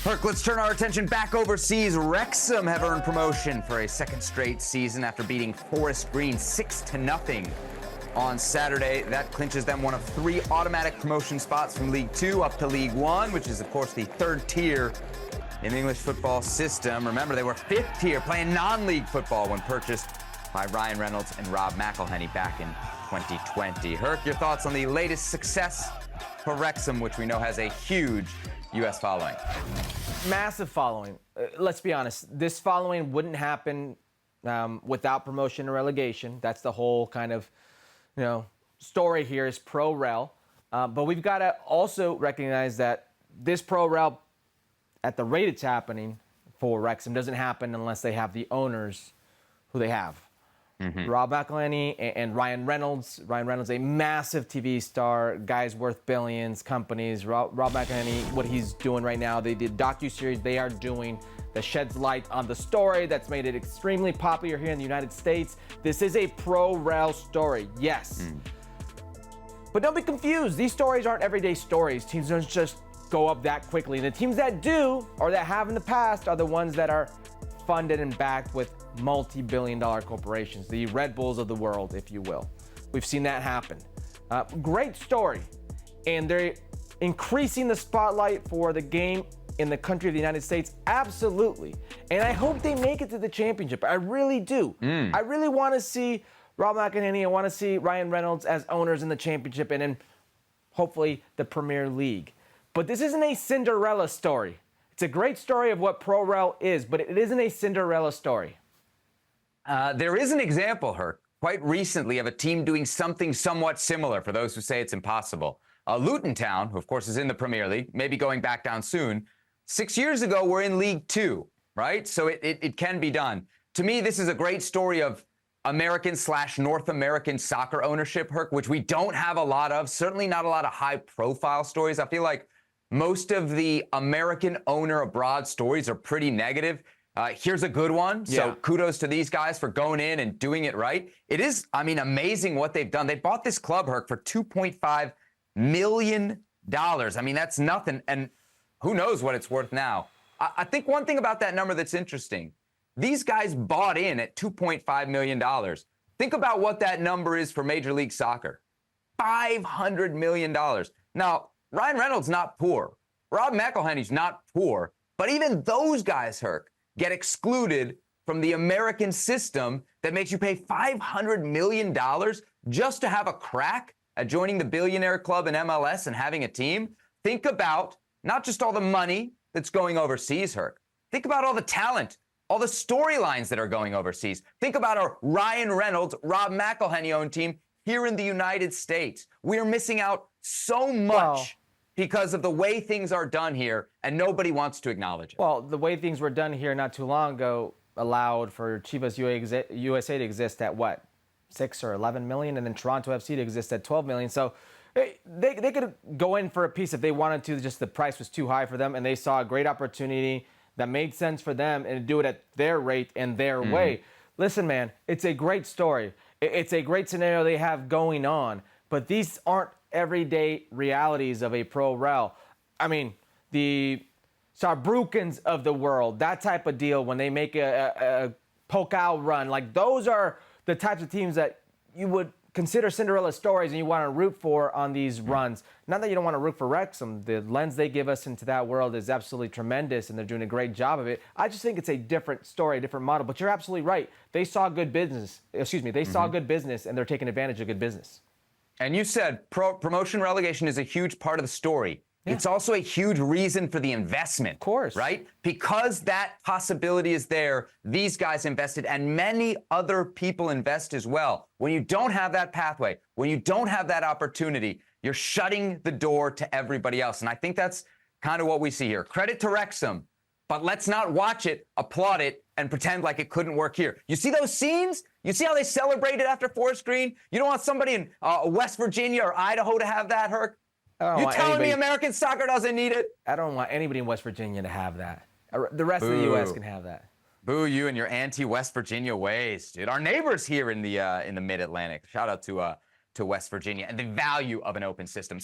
Herc, let's turn our attention back overseas. Wrexham have earned promotion for a second straight season after beating Forest Green 6-0 on Saturday. That clinches them one of 3 automatic promotion spots from League 2 up to League 1, which is, of course, the 3rd tier in the English football system. Remember, they were 5th tier playing non-league football when purchased by Ryan Reynolds and Rob McElhenney back in 2020. Herc, your thoughts on the latest success for Wrexham, which we know has a huge U.S. following? Massive following. Let's be honest. This following wouldn't happen without promotion or relegation. That's the whole kind of, story here is pro-rel. But we've got to also recognize that this pro-rel, at the rate it's happening for Wrexham, doesn't happen unless they have the owners who they have. Rob McElhenney and Ryan Reynolds. Ryan Reynolds, a massive TV star, guy's worth billions, companies. Rob McElhenney, what he's doing right now, they did docuseries they are doing that sheds light on the story that's made it extremely popular here in the United States. This is a pro-rel story, yes. But don't be confused. These stories aren't everyday stories. Teams don't just go up that quickly. And the teams that do, or that have in the past, are the ones that are funded and backed with multi-billion-dollar corporations, the Red Bulls of the world, if you will. We've seen that happen. Great story. And they're increasing the spotlight for the game in the country of the United States, absolutely. And I hope they make it to the championship. I really do. I really want to see Rob McElhenney, I want to see Ryan Reynolds as owners in the championship and then hopefully the Premier League. But this isn't a Cinderella story. It's a great story of what pro-rel is, but it isn't a Cinderella story. There is an example, Herc, quite recently of a team doing something somewhat similar for those who say it's impossible. Luton Town, who of course is in the Premier League, maybe going back down soon, 6 years ago were in League 2, right? So it can be done. To me, this is a great story of American/North American soccer ownership, Herc, which we don't have a lot of, certainly not a lot of high-profile stories. I feel like most of the American owner abroad stories are pretty negative. Here's a good one. So kudos to these guys for going in and doing it right. It is, amazing what they've done. They bought this club, Herc, for $2.5 million. That's nothing. And who knows what it's worth now. I think one thing about that number that's interesting, these guys bought in at $2.5 million. Think about what that number is for Major League Soccer. $500 million. Now, Ryan Reynolds not poor. Rob McElhenney's not poor. But even those guys, Herc, get excluded from the American system that makes you pay $500 million just to have a crack at joining the billionaire club in MLS and having a team. Think about not just all the money that's going overseas, Herc. Think about all the talent, all the storylines that are going overseas. Think about our Ryan Reynolds, Rob McElhenney-owned team here in the United States. We are missing out so much because of the way things are done here, and nobody wants to acknowledge it. Well, the way things were done here not too long ago allowed for Chivas USA to exist at what, 6 or 11 million, and then Toronto FC to exist at 12 million. So they could go in for a piece if they wanted to, just the price was too high for them, and they saw a great opportunity that made sense for them and do it at their rate and their way. Listen, man, it's a great story. It's a great scenario they have going on, but these aren't everyday realities of a pro-rel. The Saarbrückens of the world, that type of deal, when they make a Pokal run, like those are the types of teams that you would consider Cinderella stories and you want to root for on these runs. Not that you don't want to root for Wrexham. The lens they give us into that world is absolutely tremendous, and they're doing a great job of it. I just think it's a different story, a different model. But you're absolutely right. They saw good business. They saw good business, and they're taking advantage of good business. And you said promotion relegation is a huge part of the story. It's also a huge reason for the investment. Of course. Right? Because that possibility is there, these guys invested, and many other people invest as well. When you don't have that pathway, when you don't have that opportunity, you're shutting the door to everybody else. And I think that's kind of what we see here. Credit to Wrexham, but let's not watch it, applaud it, and pretend like it couldn't work here. You see those scenes? You see how they celebrated after Forest Green? You don't want somebody in West Virginia or Idaho to have that, Herc? You telling me American soccer doesn't need it? I don't want anybody in West Virginia to have that. The rest of the U.S. can have that. Boo you and your anti-West Virginia ways, dude. Our neighbors here in the Mid-Atlantic. Shout out to West Virginia and the value of an open system.